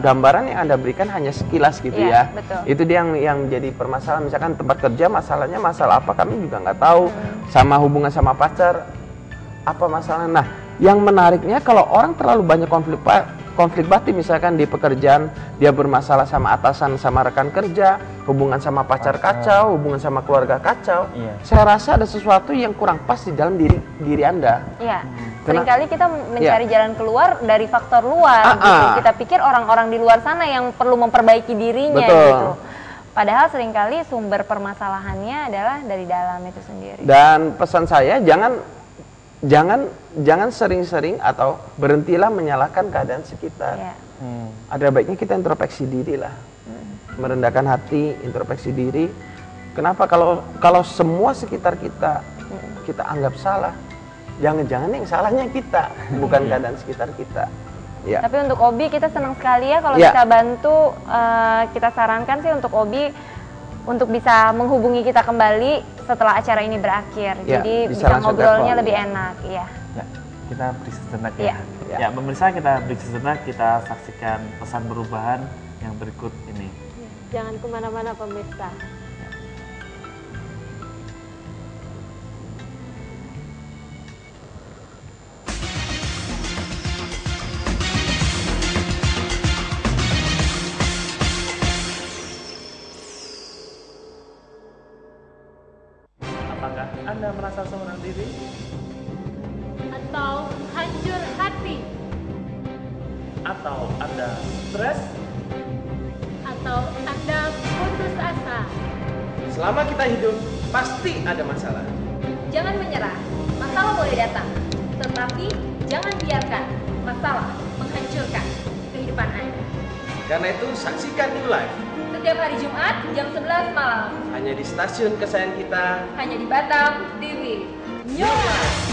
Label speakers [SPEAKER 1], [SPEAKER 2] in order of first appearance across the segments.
[SPEAKER 1] Gambaran yang Anda berikan hanya sekilas gitu
[SPEAKER 2] Iya,
[SPEAKER 1] ya.
[SPEAKER 2] betul.
[SPEAKER 1] Itu dia yang jadi permasalahan. Misalkan tempat kerja masalahnya masalah apa kami juga nggak tahu. Sama hubungan sama pacar apa masalahnya. Nah, yang menariknya kalau orang terlalu banyak konflik batin, misalkan di pekerjaan dia bermasalah sama atasan, sama rekan kerja, hubungan sama pacar kacau, hubungan sama keluarga kacau. Saya rasa ada sesuatu yang kurang pas di dalam diri Anda.
[SPEAKER 2] Iya. Seringkali kita mencari jalan keluar dari faktor luar gitu. Kita pikir orang-orang di luar sana yang perlu memperbaiki dirinya gitu. Padahal seringkali sumber permasalahannya adalah dari dalam itu sendiri. Dan
[SPEAKER 1] pesan saya jangan sering-sering atau berhentilah menyalahkan keadaan sekitar. Ada baiknya kita introspeksi diri lah. Merendahkan hati, introspeksi diri. Kenapa kalau semua sekitar kita anggap salah? Jangan-jangan yang salahnya kita, bukan keadaan sekitar kita. Ya.
[SPEAKER 2] Tapi untuk Obi kita senang sekali ya kalau bisa bantu, kita sarankan sih untuk Obi untuk bisa menghubungi kita kembali setelah acara ini berakhir. Jadi bisa ngobrolnya lebih enak. Ya,
[SPEAKER 3] kita break sejenak ya. Ya, pemirsa, kita break sejenak, kita saksikan pesan perubahan yang berikut ini.
[SPEAKER 4] Jangan kemana-mana pemirsa.
[SPEAKER 3] Apakah Anda merasa seorang diri?
[SPEAKER 4] Atau hancur hati?
[SPEAKER 3] Atau Anda stres?
[SPEAKER 4] Atau Anda putus asa?
[SPEAKER 1] Selama kita hidup, pasti ada masalah.
[SPEAKER 2] Jangan menyerah, masalah boleh datang. Tetapi jangan biarkan masalah menghancurkan kehidupan Anda.
[SPEAKER 1] Karena itu saksikan New Life
[SPEAKER 2] Setiap hari Jumat jam 11 malam.
[SPEAKER 1] hanya di stasiun kesayangan kita.
[SPEAKER 2] Hanya di Batam TV. New Life.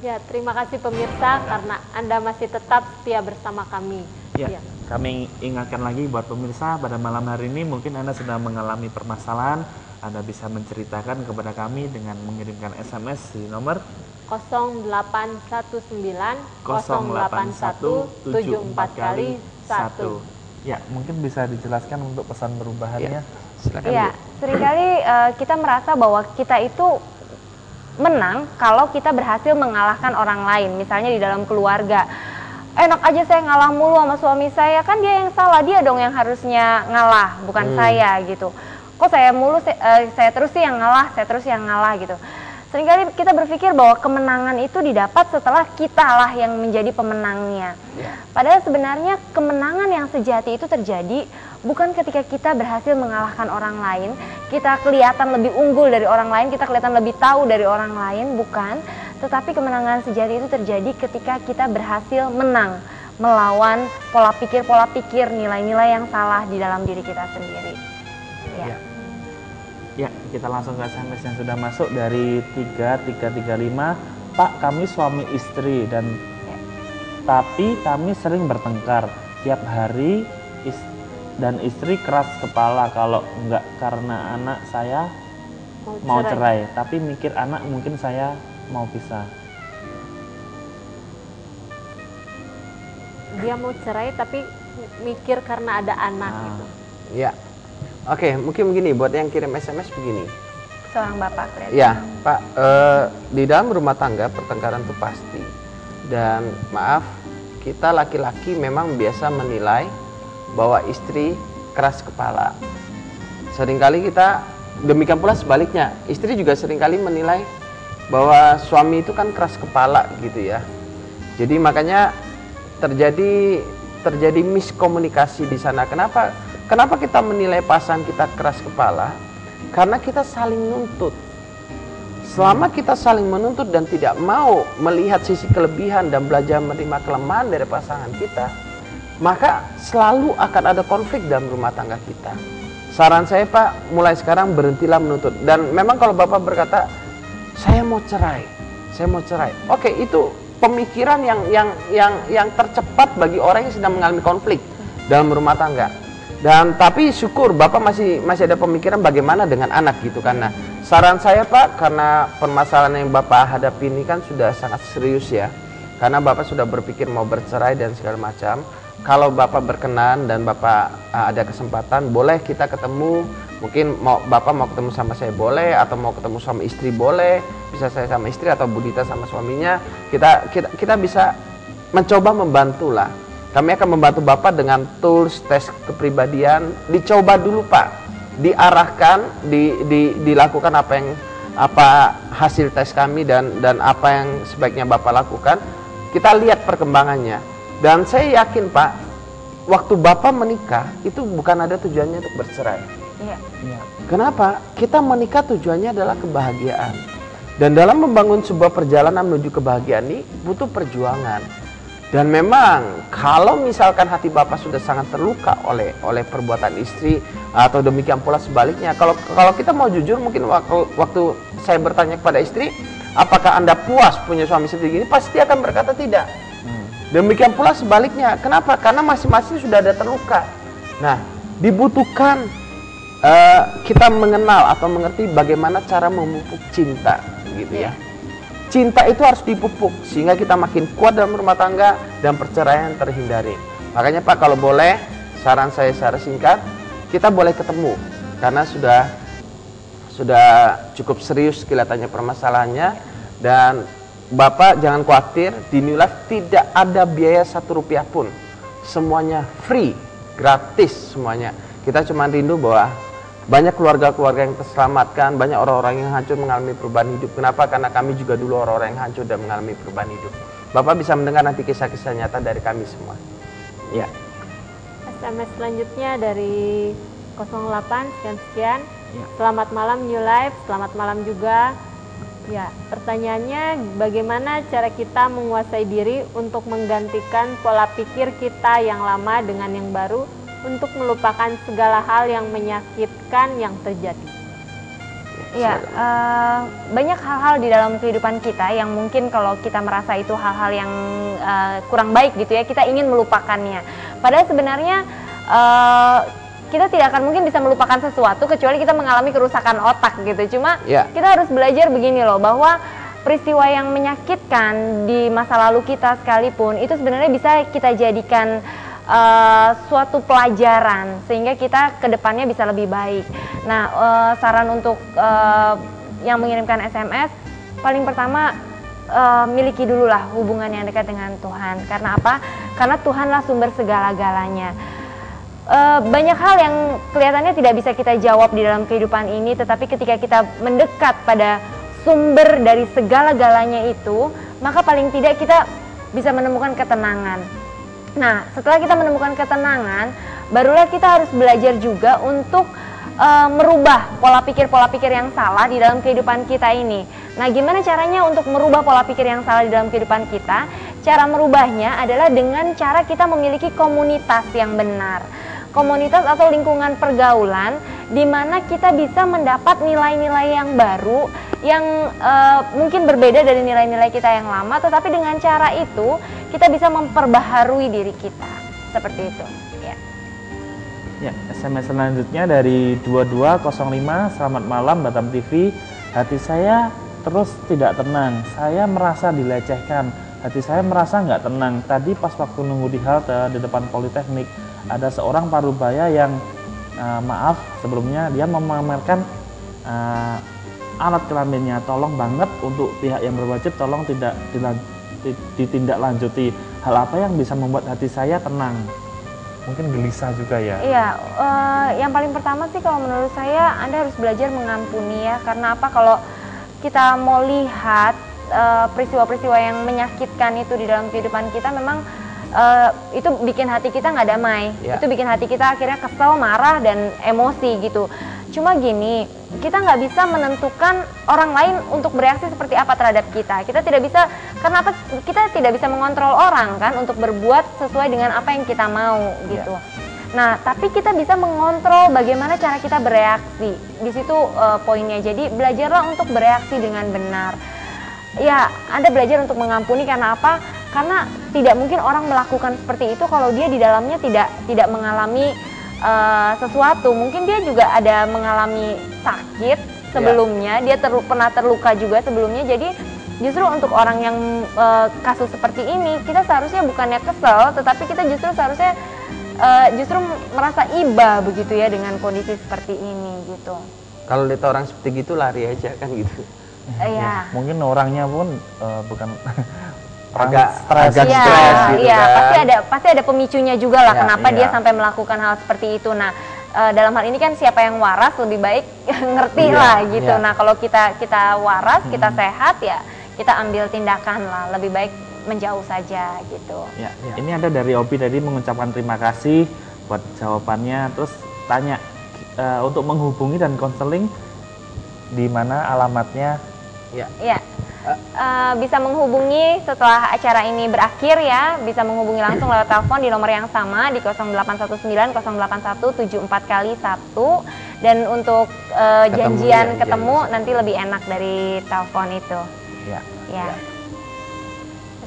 [SPEAKER 4] Ya, terima kasih pemirsa karena Anda masih tetap setia bersama kami.
[SPEAKER 3] Ya, kami ingatkan lagi buat pemirsa, pada malam hari ini mungkin Anda sedang mengalami permasalahan. Anda bisa menceritakan kepada kami dengan mengirimkan SMS di nomor
[SPEAKER 4] 0819
[SPEAKER 3] 081 74 kali
[SPEAKER 4] 1.
[SPEAKER 3] Ya, mungkin bisa dijelaskan untuk pesan perubahannya.
[SPEAKER 1] Silakan.
[SPEAKER 2] Iya, seringkali kita merasa bahwa kita itu menang kalau kita berhasil mengalahkan orang lain. Misalnya di dalam keluarga, enak aja saya ngalah mulu sama suami saya, kan dia yang salah, dia dong yang harusnya ngalah, bukan saya gitu. Kok saya mulu, saya terus sih yang ngalah, saya terus yang ngalah gitu. Seringkali kita berpikir bahwa kemenangan itu didapat setelah kita lah yang menjadi pemenangnya. Padahal sebenarnya kemenangan yang sejati itu terjadi bukan ketika kita berhasil mengalahkan orang lain, kita kelihatan lebih unggul dari orang lain, kita kelihatan lebih tahu dari orang lain, bukan. Tetapi kemenangan sejati itu terjadi ketika kita berhasil menang, melawan pola pikir, nilai-nilai yang salah di dalam diri kita sendiri.
[SPEAKER 3] Ya, kita langsung ke SMS yang sudah masuk dari 3335. Pak, kami suami istri tapi kami sering bertengkar tiap hari, dan istri keras kepala kalau enggak karena anak saya mau cerai, tapi mikir anak mungkin saya mau pisah.
[SPEAKER 4] Dia mau cerai tapi mikir karena ada anak gitu.
[SPEAKER 1] Ya. Oke, mungkin begini buat yang kirim SMS begini.
[SPEAKER 2] Seorang bapak kelihatan.
[SPEAKER 1] Ya, Pak, di dalam rumah tangga pertengkaran itu pasti. Dan maaf, kita laki-laki memang biasa menilai bahwa istri keras kepala. Seringkali kita, demikian pula sebaliknya, istri juga seringkali menilai bahwa suami itu kan keras kepala gitu ya. Jadi makanya terjadi miskomunikasi di sana. Kenapa kita menilai pasangan kita keras kepala? Karena kita saling nuntut. Selama kita saling menuntut dan tidak mau melihat sisi kelebihan dan belajar menerima kelemahan dari pasangan kita, maka selalu akan ada konflik dalam rumah tangga kita. Saran saya Pak, mulai sekarang berhentilah menuntut. Dan memang kalau Bapak berkata, saya mau cerai. Oke, itu pemikiran yang tercepat bagi orang yang sedang mengalami konflik dalam rumah tangga. Dan tapi syukur Bapak masih ada pemikiran bagaimana dengan anak gitu kan. Nah, saran saya Pak, karena permasalahan yang Bapak hadapi ini kan sudah sangat serius ya. Karena Bapak sudah berpikir mau bercerai dan segala macam. Kalau Bapak berkenan dan Bapak ada kesempatan, boleh kita ketemu. Mungkin Bapak mau ketemu sama saya boleh, atau mau ketemu sama istri boleh. Bisa saya sama istri atau Budita sama suaminya. Kita bisa mencoba membantu lah. Kami akan membantu Bapak dengan tools tes kepribadian. Dicoba dulu Pak, diarahkan, dilakukan apa hasil tes kami dan apa yang sebaiknya Bapak lakukan. Kita lihat perkembangannya. Dan saya yakin Pak, waktu Bapak menikah itu bukan ada tujuannya untuk bercerai.
[SPEAKER 2] Iya.
[SPEAKER 1] Kenapa? Kita menikah tujuannya adalah kebahagiaan. Dan dalam membangun sebuah perjalanan menuju kebahagiaan ini butuh perjuangan. Dan memang kalau misalkan hati Bapak sudah sangat terluka oleh perbuatan istri, atau demikian pula sebaliknya, kalau kita mau jujur, mungkin waktu saya bertanya kepada istri, apakah Anda puas punya suami seperti ini, pasti akan berkata tidak. Demikian pula sebaliknya. Kenapa? Karena masing-masing sudah ada terluka. Nah, dibutuhkan kita mengenal atau mengerti bagaimana cara memupuk cinta gitu ya. Cinta itu harus dipupuk sehingga kita makin kuat dalam rumah tangga dan perceraian terhindari. Makanya Pak, kalau boleh, saran saya secara singkat, kita boleh ketemu karena sudah cukup serius kelihatannya permasalahannya. Dan Bapak jangan khawatir, di New Life tidak ada biaya 1 rupiah pun, semuanya free, gratis semuanya. Kita cuma rindu bahwa banyak keluarga-keluarga yang terselamatkan, banyak orang-orang yang hancur mengalami perubahan hidup. Kenapa? Karena kami juga dulu orang-orang yang hancur dan mengalami perubahan hidup. Bapak bisa mendengar nanti kisah-kisah nyata dari kami semua. Ya.
[SPEAKER 4] SMS selanjutnya dari 08 sekian.
[SPEAKER 1] Ya.
[SPEAKER 4] Selamat malam New Life, selamat malam juga. Ya, pertanyaannya bagaimana cara kita menguasai diri untuk menggantikan pola pikir kita yang lama dengan yang baru, untuk melupakan segala hal yang menyakitkan yang terjadi.
[SPEAKER 2] Ya, banyak hal-hal di dalam kehidupan kita yang mungkin kalau kita merasa itu hal-hal yang kurang baik gitu ya, kita ingin melupakannya. Padahal sebenarnya kita tidak akan mungkin bisa melupakan sesuatu kecuali kita mengalami kerusakan otak gitu. Cuma kita harus belajar begini loh, bahwa peristiwa yang menyakitkan di masa lalu kita sekalipun itu sebenarnya bisa kita jadikan suatu pelajaran sehingga kita kedepannya bisa lebih baik. Nah, saran untuk yang mengirimkan SMS, paling pertama miliki dululah hubungan yang dekat dengan Tuhan. Karena apa? Karena Tuhanlah sumber segala-galanya. Banyak hal yang kelihatannya tidak bisa kita jawab di dalam kehidupan ini, tetapi ketika kita mendekat pada sumber dari segala-galanya itu, maka paling tidak kita bisa menemukan ketenangan. Nah, setelah kita menemukan ketenangan, barulah kita harus belajar juga untuk merubah pola pikir yang salah di dalam kehidupan kita ini. Nah, gimana caranya untuk merubah pola pikir yang salah di dalam kehidupan kita? Cara merubahnya adalah dengan cara kita memiliki komunitas yang benar. Komunitas atau lingkungan pergaulan di mana kita bisa mendapat nilai-nilai yang baru yang mungkin berbeda dari nilai-nilai kita yang lama, tetapi dengan cara itu kita bisa memperbaharui diri kita. Seperti itu.
[SPEAKER 3] Ya, SMS selanjutnya dari 2205, selamat malam Batam TV. Hati saya terus tidak tenang, saya merasa dilecehkan, hati saya merasa nggak tenang. Tadi pas waktu nunggu di halte di depan Politeknik, ada seorang parubaya yang maaf sebelumnya dia memamerkan alat kelaminnya. Tolong banget untuk pihak yang berwajib, tolong tidak ditindaklanjuti. hal apa yang bisa membuat hati saya tenang? Mungkin gelisah juga ya.
[SPEAKER 2] Iya, yang paling pertama sih kalau menurut saya Anda harus belajar mengampuni ya. Karena apa? Kalau kita mau lihat peristiwa-peristiwa yang menyakitkan itu di dalam kehidupan kita, memang itu bikin hati kita nggak damai. Itu bikin hati kita akhirnya kesel, marah, dan emosi gitu. Cuma gini, kita nggak bisa menentukan orang lain untuk bereaksi seperti apa terhadap kita. Kita tidak bisa, karena apa? Kita tidak bisa mengontrol orang kan untuk berbuat sesuai dengan apa yang kita mau gitu. Nah, tapi kita bisa mengontrol bagaimana cara kita bereaksi. Di situ poinnya. Jadi belajarlah untuk bereaksi dengan benar. Ya, Anda belajar untuk mengampuni karena apa? Karena tidak mungkin orang melakukan seperti itu kalau dia di dalamnya tidak mengalami sesuatu. Mungkin dia juga ada mengalami sakit sebelumnya, dia pernah terluka juga sebelumnya. Jadi justru untuk orang yang kasus seperti ini, kita seharusnya bukannya kesel, tetapi kita justru seharusnya justru merasa iba begitu ya dengan kondisi seperti ini gitu.
[SPEAKER 1] Kalau lihat orang seperti gitu lari aja kan gitu.
[SPEAKER 2] Iya.
[SPEAKER 3] Mungkin orangnya pun bukan
[SPEAKER 1] agak
[SPEAKER 3] stres
[SPEAKER 1] stres gitu
[SPEAKER 2] iya,
[SPEAKER 1] kan.
[SPEAKER 2] pasti ada pemicunya juga lah kenapa dia
[SPEAKER 1] iya.
[SPEAKER 2] sampai melakukan hal seperti itu. Nah, dalam hal ini kan siapa yang waras lebih baik ngerti lah gitu. Nah, kalau kita waras, kita sehat ya, kita ambil tindakan lah, lebih baik menjauh saja gitu.
[SPEAKER 3] Ini ada dari Opi tadi mengucapkan terima kasih buat jawabannya, terus tanya untuk menghubungi dan konseling di mana alamatnya?
[SPEAKER 2] Bisa menghubungi setelah acara ini berakhir ya, bisa menghubungi langsung lewat telepon di nomor yang sama di 0819 081 74 kali 1, dan untuk janjian ketemu nanti lebih enak dari telepon itu.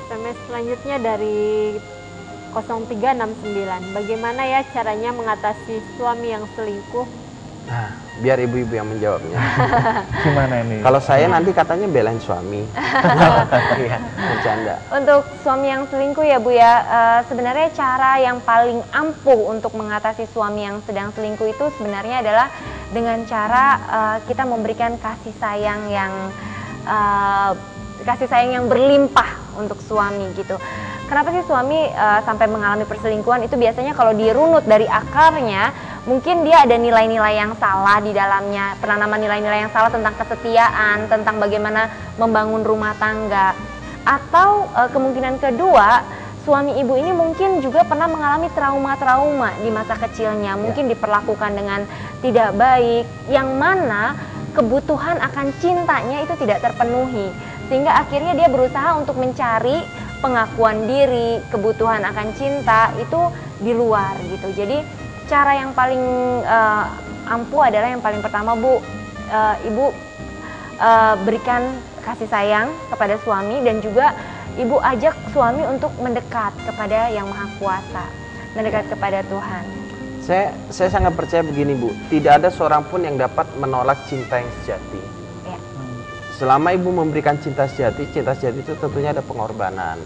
[SPEAKER 4] SMS selanjutnya dari 0369. Bagaimana ya caranya mengatasi suami yang selingkuh?
[SPEAKER 1] Nah, biar ibu-ibu yang menjawabnya.
[SPEAKER 3] Gimana ini?
[SPEAKER 1] Kalau saya nanti katanya belain suami. Bercanda.
[SPEAKER 2] Untuk suami yang selingkuh ya Bu ya, sebenarnya cara yang paling ampuh untuk mengatasi suami yang sedang selingkuh itu sebenarnya adalah dengan cara kita memberikan kasih sayang yang berlimpah untuk suami gitu. Kenapa sih suami sampai mengalami perselingkuhan? Itu biasanya kalau dirunut dari akarnya, mungkin dia ada nilai-nilai yang salah di dalamnya, penanaman nilai-nilai yang salah tentang kesetiaan, tentang bagaimana membangun rumah tangga. Atau kemungkinan kedua, suami ibu ini mungkin juga pernah mengalami trauma-trauma di masa kecilnya, mungkin diperlakukan dengan tidak baik, yang mana kebutuhan akan cintanya itu tidak terpenuhi, sehingga akhirnya dia berusaha untuk mencari pengakuan diri, kebutuhan akan cinta itu di luar gitu. Jadi cara yang paling ampuh adalah yang paling pertama Bu, ibu berikan kasih sayang kepada suami, dan juga ibu ajak suami untuk mendekat kepada Yang Maha Kuasa, mendekat kepada Tuhan.
[SPEAKER 1] Saya sangat percaya begini Bu, tidak ada seorang pun yang dapat menolak cinta yang sejati. Selama ibu memberikan cinta sejati itu tentunya ada pengorbanan.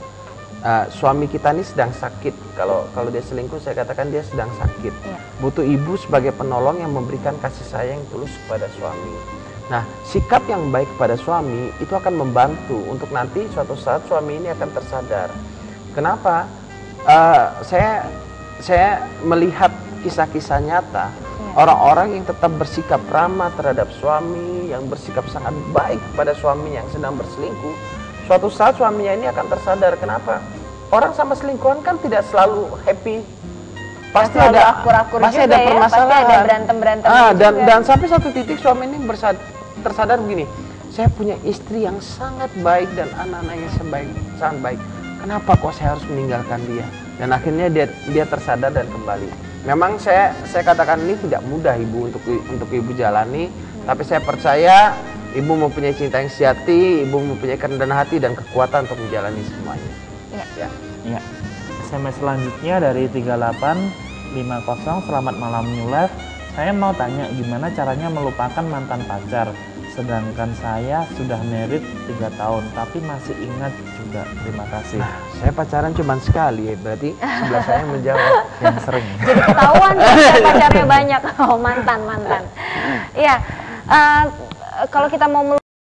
[SPEAKER 1] Suami kita ini sedang sakit. Kalau dia selingkuh, saya katakan dia sedang sakit. Butuh ibu sebagai penolong yang memberikan kasih sayang tulus kepada suami. Nah, sikap yang baik kepada suami itu akan membantu untuk nanti suatu saat suami ini akan tersadar. Kenapa? Saya melihat kisah-kisah nyata. Orang-orang yang tetap bersikap ramah terhadap suami, yang bersikap sangat baik pada suami yang sedang berselingkuh, suatu saat suaminya ini akan tersadar. Kenapa? Orang sama selingkuhan kan tidak selalu happy. Pasti ada
[SPEAKER 2] akur-akur
[SPEAKER 1] pasti
[SPEAKER 2] juga
[SPEAKER 1] ada permasalahan.
[SPEAKER 2] Pasti ada berantem-berantem
[SPEAKER 1] dan sampai satu titik suami ini tersadar begini, saya punya istri yang sangat baik dan anak-anaknya sangat baik. Kenapa kok saya harus meninggalkan dia? Dan akhirnya dia tersadar dan kembali. Memang saya katakan ini tidak mudah ibu untuk ibu jalani, tapi saya percaya ibu mempunyai cinta yang sejati, ibu mempunyai kerendahan hati dan kekuatan untuk menjalani semuanya.
[SPEAKER 3] SMS selanjutnya dari 3850, selamat malam New Life. Saya mau tanya gimana caranya melupakan mantan pacar, sedangkan saya sudah married 3 tahun tapi masih ingat juga. Terima kasih.
[SPEAKER 1] Nah, saya pacaran cuma sekali, berarti sebelah saya menjawab
[SPEAKER 3] yang sering.
[SPEAKER 2] Jadi ketahuan pacarnya banyak. Mantan. Iya, kalau kita mau